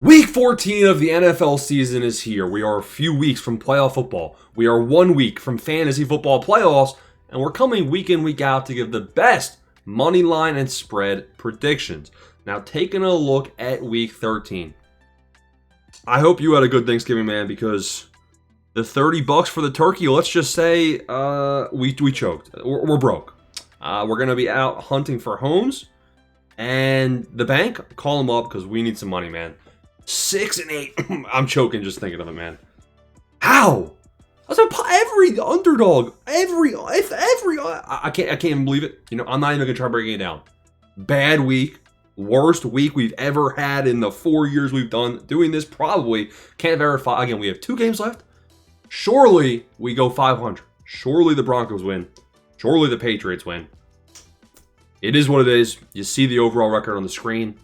Week 14 of the NFL season is here. We are a few weeks from playoff football. We are 1 week from fantasy football playoffs, and we're coming week in, week out to give the best money line and spread predictions. Now, taking a look at week 13. I hope you had a good Thanksgiving, man, because the $30 for the turkey, let's just say we choked. We're broke. We're going to be out hunting for homes, and the bank, call them up because we need some money, man. 6 and 8. I'm choking just thinking of it, man. How? Every underdog, I can't even believe it. I'm not even gonna try breaking it down. Bad week, worst week we've ever had in the 4 years we've done doing this. Probably can't verify. Again, we have 2 games left. Surely we go 500. Surely the Broncos win. Surely the Patriots win. It is what it is. You see the overall record on the screen.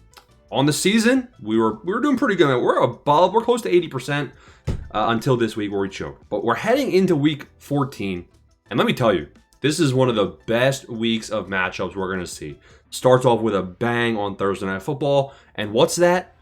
On the season, we were doing pretty good. We're close to 80% until this week where we choked. But we're heading into week 14, and let me tell you, this is one of the best weeks of matchups we're going to see. Starts off with a bang on Thursday Night Football, and what's that?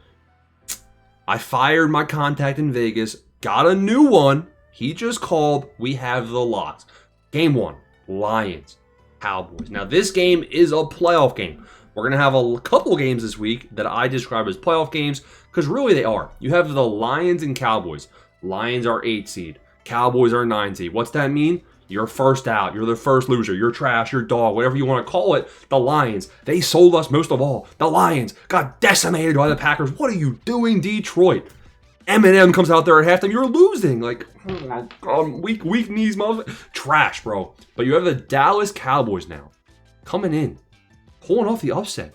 I fired my contact in Vegas, got a new one. He just called. We have the lots. Game 1, Lions, Cowboys. Now, this game is a playoff game. We're going to have a couple games this week that I describe as playoff games because really they are. You have the Lions and Cowboys. Lions are 8 seed. Cowboys are 9 seed. What's that mean? You're first out. You're the first loser. You're trash. You're dog. Whatever you want to call it. The Lions. They sold us most of all. The Lions got decimated by the Packers. What are you doing, Detroit? Eminem comes out there at halftime. You're losing. Like, weak knees, motherfucker. Trash, bro. But you have the Dallas Cowboys now coming in. Pulling off the upset.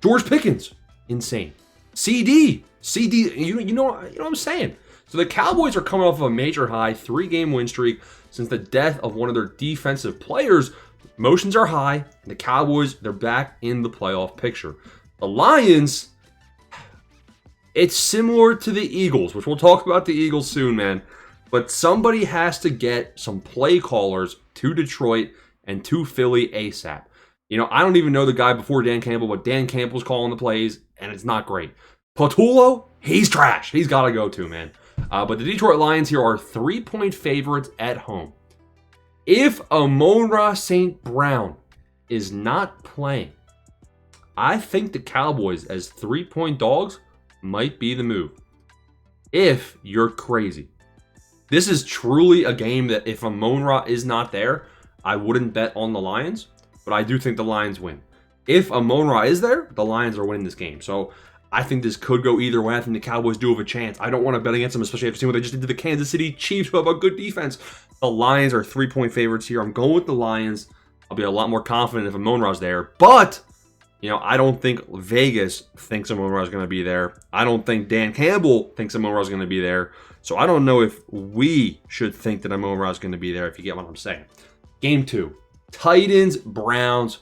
George Pickens, insane. CD, you know what I'm saying. So the Cowboys are coming off of a major high 3-game win streak since the death of one of their defensive players. Emotions are high. And the Cowboys, they're back in the playoff picture. The Lions, it's similar to the Eagles, which we'll talk about the Eagles soon, man. But somebody has to get some play callers to Detroit and to Philly ASAP. I don't even know the guy before Dan Campbell, but Dan Campbell's calling the plays, and it's not great. Patullo, he's trash. He's got to go too, man. But the Detroit Lions here are 3-point favorites at home. If Amon-Ra St. Brown is not playing, I think the Cowboys as 3-point dogs might be the move. If you're crazy. This is truly a game that if Amon-Ra is not there, I wouldn't bet on the Lions. But I do think the Lions win. If Amon-Ra is there, the Lions are winning this game. So I think this could go either way. I think the Cowboys do have a chance. I don't want to bet against them, especially after seeing what they just did to the Kansas City Chiefs, who have a good defense. The Lions are 3-point favorites here. I'm going with the Lions. I'll be a lot more confident if Amon-Ra's there. But, I don't think Vegas thinks Amon-Ra's going to be there. I don't think Dan Campbell thinks Amon-Ra's going to be there. So I don't know if we should think that Amon-Ra's going to be there, if you get what I'm saying. Game 2. Titans, Browns,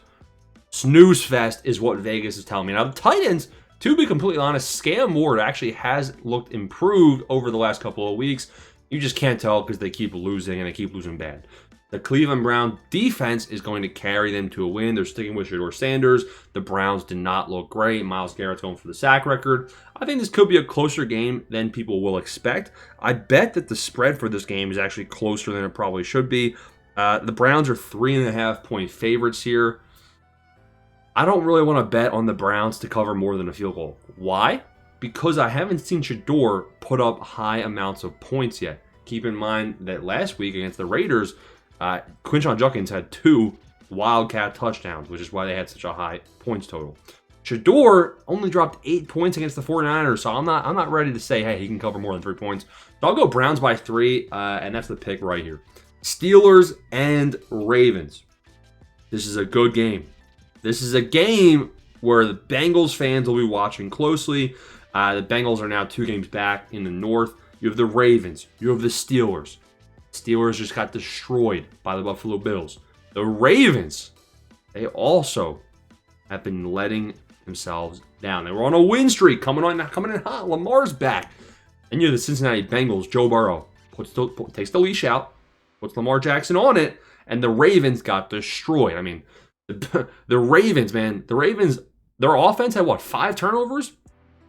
snooze fest is what Vegas is telling me. Now, the Titans, to be completely honest, Scam Ward actually has looked improved over the last couple of weeks. You just can't tell because they keep losing and they keep losing bad. The Cleveland Brown defense is going to carry them to a win. They're sticking with Shedeur Sanders. The Browns did not look great. Myles Garrett's going for the sack record. I think this could be a closer game than people will expect. I bet that the spread for this game is actually closer than it probably should be. The Browns are 3.5-point favorites here. I don't really want to bet on the Browns to cover more than a field goal. Why? Because I haven't seen Shedeur put up high amounts of points yet. Keep in mind that last week against the Raiders, Quinshon Judkins had 2 Wildcat touchdowns, which is why they had such a high points total. Shedeur only dropped 8 points against the 49ers, so I'm not ready to say, hey, he can cover more than 3 points. So I'll go Browns by 3, and that's the pick right here. Steelers and Ravens. This is a good game. This is a game where the Bengals fans will be watching closely. The Bengals are now 2 games back in the North. You have the Ravens. You have the Steelers. Steelers just got destroyed by the Buffalo Bills. The Ravens, they also have been letting themselves down. They were on a win streak, coming in hot. Lamar's back. And you have the Cincinnati Bengals. Joe Burrow takes the leash out, puts Lamar Jackson on it, and the Ravens got destroyed. I mean, the Ravens, man, their offense had 5 turnovers?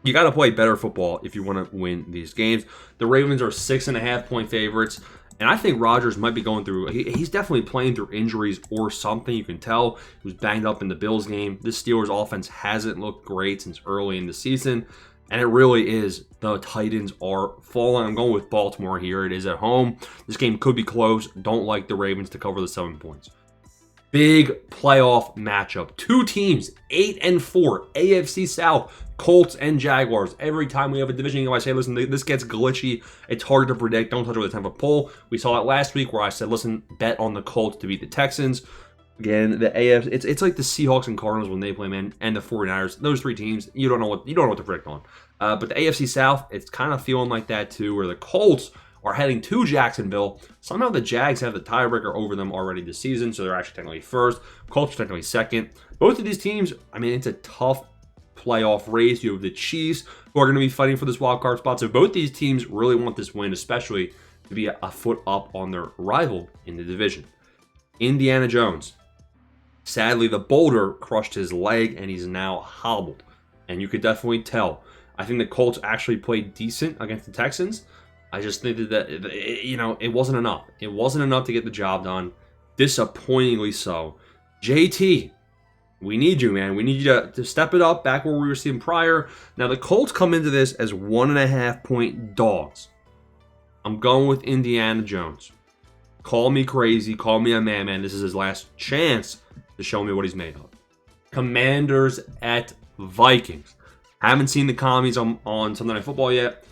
You got to play better football if you want to win these games. The Ravens are 6.5-point favorites. And I think Rodgers might be going through, he's definitely playing through injuries or something. You can tell he was banged up in the Bills game. This Steelers offense hasn't looked great since early in the season. And it really is, the Titans are falling. I'm going with Baltimore here. It is at home. This game could be close. Don't like the Ravens to cover the 7 points. Big playoff matchup. Two teams, 8-4, AFC South, Colts and Jaguars. Every time we have a division game, I say, listen, this gets glitchy. It's hard to predict. Don't touch it with a 10-foot pole. We saw it last week where I said, listen, bet on the Colts to beat the Texans. Again, the AFC, it's like the Seahawks and Cardinals when they play, man, and the 49ers. Those three teams, you don't know what to predict on. But the AFC South, it's kind of feeling like that too, where the Colts are heading to Jacksonville. Somehow the Jags have the tiebreaker over them already this season, so they're actually technically first. Colts are technically second. Both of these teams, I mean, it's a tough playoff race. You have the Chiefs, who are going to be fighting for this wild card spot. So both these teams really want this win, especially to be a foot up on their rival in the division. Indiana Jones. Sadly, the boulder crushed his leg, and he's now hobbled. And you could definitely tell. I think the Colts actually played decent against the Texans. I just think that it wasn't enough. It wasn't enough to get the job done. Disappointingly so. JT, we need you, man. We need you to step it up back where we were seeing prior. Now, the Colts come into this as 1.5-point dogs. I'm going with Indiana Jones. Call me crazy. Call me a madman. This is his last chance to show me what he's made of. Commanders at Vikings. Haven't seen the commies on Sunday Night Football yet.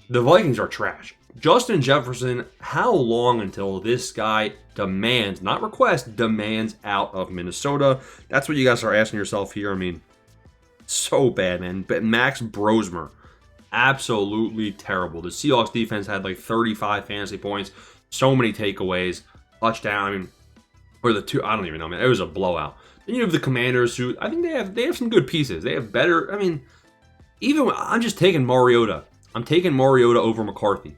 The Vikings are trash. Justin Jefferson, how long until this guy demands, not requests, demands out of Minnesota? That's what you guys are asking yourself here. I mean, so bad, man. But Max Brosmer, absolutely terrible. The Seahawks defense had like 35 fantasy points, so many takeaways, touchdown. I mean, or the two, I don't even know, man. It was a blowout. Then you have the Commanders, who I think they have some good pieces. They have better. I mean, even I'm just taking Mariota. I'm taking Mariota over McCarthy.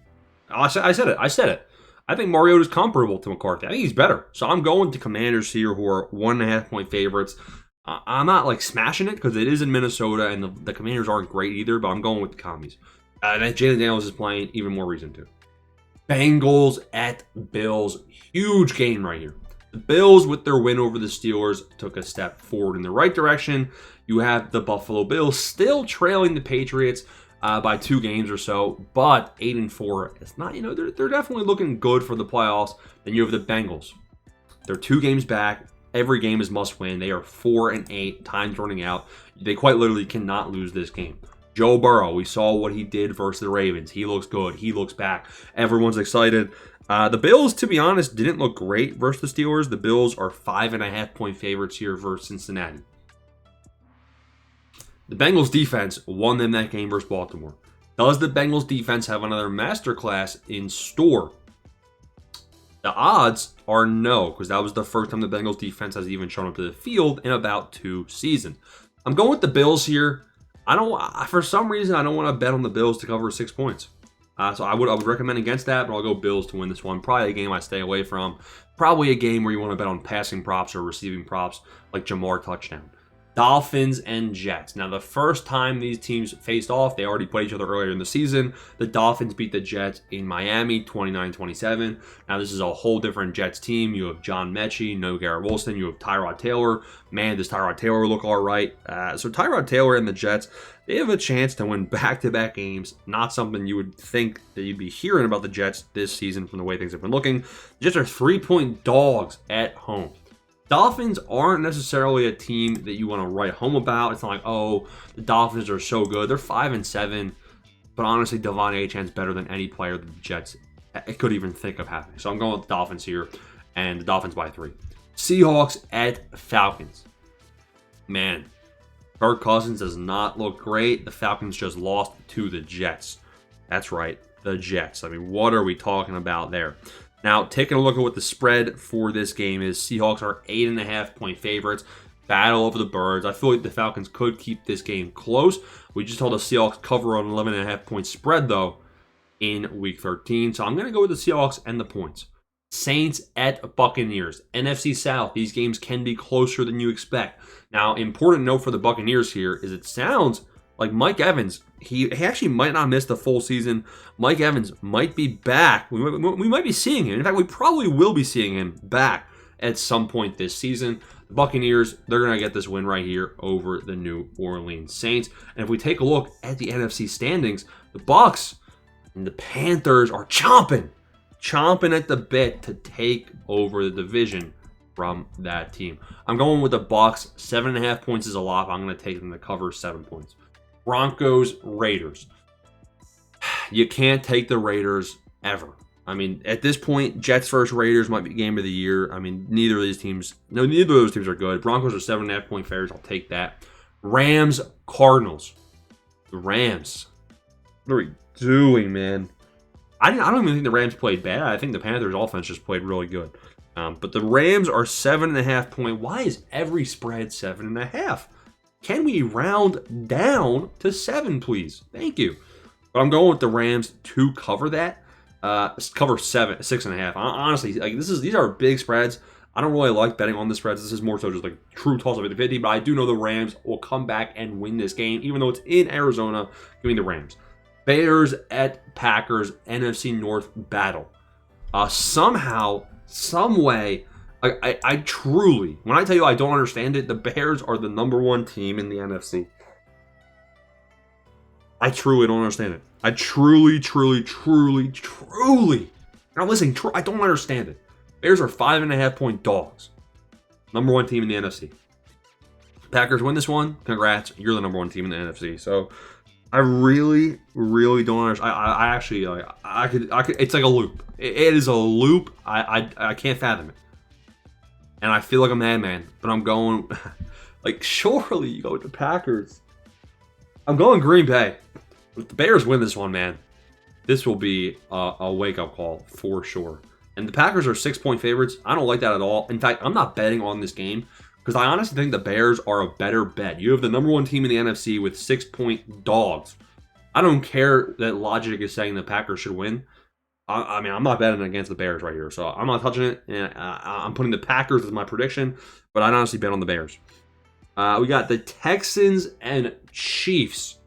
I said it. I think Mariota's comparable to McCarthy. I think he's better. So I'm going to Commanders here, who are 1.5-point favorites. I'm not like smashing it because it is in Minnesota, and the Commanders aren't great either, but I'm going with the commies. And Jalen Daniels is playing, even more reason to. Bengals at Bills. Huge game right here. The Bills, with their win over the Steelers, took a step forward in the right direction. You have the Buffalo Bills still trailing the Patriots by 2 games or so, but 8-4. It's not, they're definitely looking good for the playoffs. Then you have the Bengals. They're 2 games back. Every game is must win. They are 4-8. Time's running out. They quite literally cannot lose this game. Joe Burrow, we saw what he did versus the Ravens. He looks good. He looks back. Everyone's excited. The Bills, to be honest, didn't look great versus the Steelers. The Bills are 5.5-point favorites here versus Cincinnati. The Bengals defense won them that game versus Baltimore. Does the Bengals defense have another masterclass in store? The odds are no, because that was the first time the Bengals defense has even shown up to the field in about 2 seasons. I'm going with the Bills here. For some reason, I don't want to bet on the Bills to cover 6 points. So I would recommend against that, but I'll go Bills to win this one. Probably a game I stay away from. Probably a game where you want to bet on passing props or receiving props, like Jamar touchdown. Dolphins and Jets. Now, the first time these teams faced off, they already played each other earlier in the season. The Dolphins beat the Jets in Miami, 29-27. Now, this is a whole different Jets team. You have John Mechie, no Garrett Wilson. You have Tyrod Taylor. Man, does Tyrod Taylor look all right. So Tyrod Taylor and the Jets, they have a chance to win back-to-back games. Not something you would think that you'd be hearing about the Jets this season from the way things have been looking. The Jets are 3-point dogs at home. Dolphins aren't necessarily a team that you want to write home about. It's not like, oh, the Dolphins are so good. They're 5-7. But honestly, Devon Achan's better than any player that the Jets could even think of having. So I'm going with the Dolphins here, and the Dolphins by 3. Seahawks at Falcons. Man, Kirk Cousins does not look great. The Falcons just lost to the Jets. That's right, the Jets. I mean, what are we talking about there? Now, taking a look at what the spread for this game is, Seahawks are 8.5-point favorites. Battle over the birds. I feel like the Falcons could keep this game close. We just saw the Seahawks cover on 11.5-point spread, though, in Week 13. So I'm going to go with the Seahawks and the points. Saints at Buccaneers. NFC South. These games can be closer than you expect. Now, important note for the Buccaneers here is it sounds Like Mike Evans, he actually might not miss the full season. Mike Evans might be back. We might be seeing him. In fact, we probably will be seeing him back at some point this season. The Buccaneers, they're going to get this win right here over the New Orleans Saints. And if we take a look at the NFC standings, the Bucs and the Panthers are chomping at the bit to take over the division from that team. I'm going with the Bucs. 7.5 points is a lot. I'm going to take them to cover 7 points. Broncos, Raiders. You can't take the Raiders ever. I mean, at this point, Jets versus Raiders might be game of the year. I mean, neither of those teams are good. Broncos are 7.5 point favorites. I'll take that. Rams, Cardinals. The Rams. What are we doing, man? I don't even think the Rams played bad. I think the Panthers' offense just played really good. But the Rams are 7.5 point. Why is every spread 7.5? Can we round down to 7, please? Thank you. But I'm going with the Rams to cover that. Cover 6.5. Honestly, like these are big spreads. I don't really like betting on the spreads. This is more so just like true toss of 50-50. But I do know the Rams will come back and win this game, even though it's in Arizona. Give me the Rams. Bears at Packers, NFC North battle. Somehow, some way, I truly, when I tell you I don't understand it, the Bears are the number 1 team in the NFC. I truly don't understand it. I truly. Now listen, I don't understand it. Bears are 5.5 point dogs. Number 1 team in the NFC. Packers win this one. Congrats. You're the number 1 team in the NFC. So I really don't understand. I actually, like, I could. It's like a loop. It is a loop. I can't fathom it. And I feel like a madman, but I'm going, like, surely you go with the Packers. I'm going Green Bay. If the Bears win this one, man, this will be a wake-up call for sure. And the Packers are 6 point favorites. I don't like that at all. In fact, I'm not betting on this game because I honestly think the Bears are a better bet. You have the number 1 team in the NFC with 6 point dogs. I don't care that logic is saying the Packers should win. I mean, I'm not betting against the Bears right here, so I'm not touching it. And I'm putting the Packers as my prediction, but I'd honestly bet on the Bears. We got the Texans and Chiefs.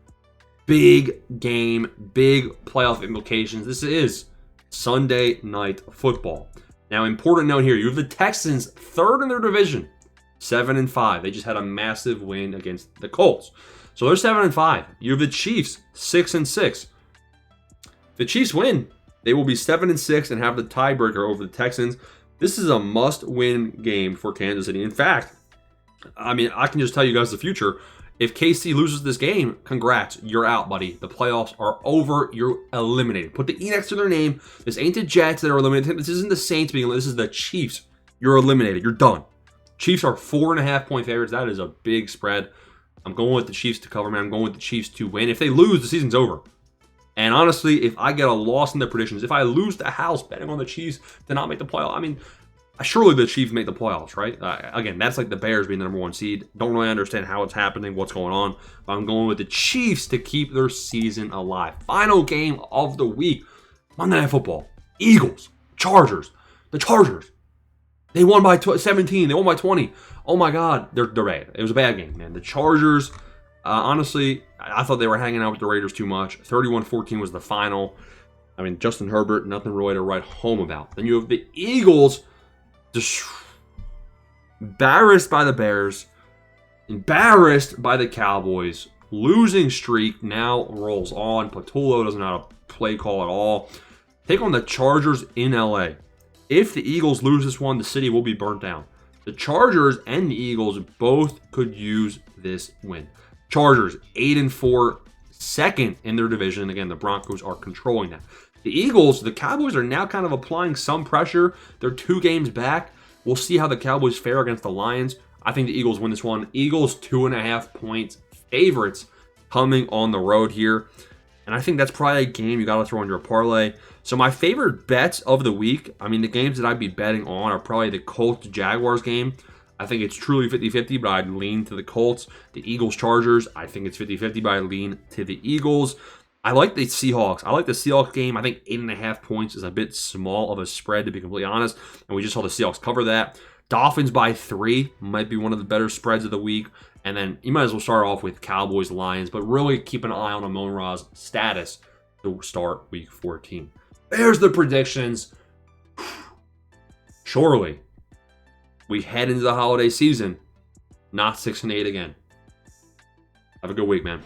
Big game, big playoff implications. This is Sunday Night Football. Now, important note here, you have the Texans 3rd in their division, 7-5. They just had a massive win against the Colts. So they're 7-5. You have the Chiefs 6-6. The Chiefs win. They will be 7-6 and have the tiebreaker over the Texans. This is a must-win game for Kansas City. In fact, I mean, I can just tell you guys the future. If KC loses this game, congrats. You're out, buddy. The playoffs are over. You're eliminated. Put the E next to their name. This ain't the Jets that are eliminated. This isn't the Saints being eliminated. This is the Chiefs. You're eliminated. You're done. Chiefs are 4.5 point favorites. That is a big spread. I'm going with the Chiefs to cover, man. I'm going with the Chiefs to win. If they lose, the season's over. And honestly, if I get a loss in the predictions, if I lose the house betting on the Chiefs to not make the playoffs, I mean, surely the Chiefs make the playoffs, right? Again, that's like the Bears being the number 1 seed. Don't really understand how it's happening, what's going on. But I'm going with the Chiefs to keep their season alive. Final game of the week. Monday Night Football. Eagles. Chargers. The Chargers. They won by 17. They won by 20. Oh my God. They're bad. It was a bad game, man. The Chargers, honestly, I thought they were hanging out with the Raiders too much. 31-14 was the final. I mean, Justin Herbert, nothing really to write home about. Then you have the Eagles, just embarrassed by the Bears, embarrassed by the Cowboys. Losing streak now rolls on. Patullo doesn't have a play call at all. Take on the Chargers in LA. If the Eagles lose this one, the city will be burnt down. The Chargers and the Eagles both could use this win. Chargers 8-4, 2nd in their division. Again, the Broncos are controlling that. The Eagles, the Cowboys are now kind of applying some pressure. They're 2 games back. We'll see how the Cowboys fare against the Lions. I think the Eagles win this one. Eagles 2.5 points favorites coming on the road here. And I think that's probably a game you got to throw in your parlay. So my favorite bets of the week, I mean, the games that I'd be betting on are probably the Colts-Jaguars game. I think it's truly 50-50, but I'd lean to the Colts. The Eagles-Chargers, I think it's 50-50, but I lean to the Eagles. I like the Seahawks. I like the Seahawks game. I think 8.5 points is a bit small of a spread, to be completely honest. And we just saw the Seahawks cover that. Dolphins by 3 might be one of the better spreads of the week. And then you might as well start off with Cowboys, Lions, but really keep an eye on Amon-Ra's status to start week 14. There's the predictions. Surely, we head into the holiday season, not 6-8 again. Have a good week, man.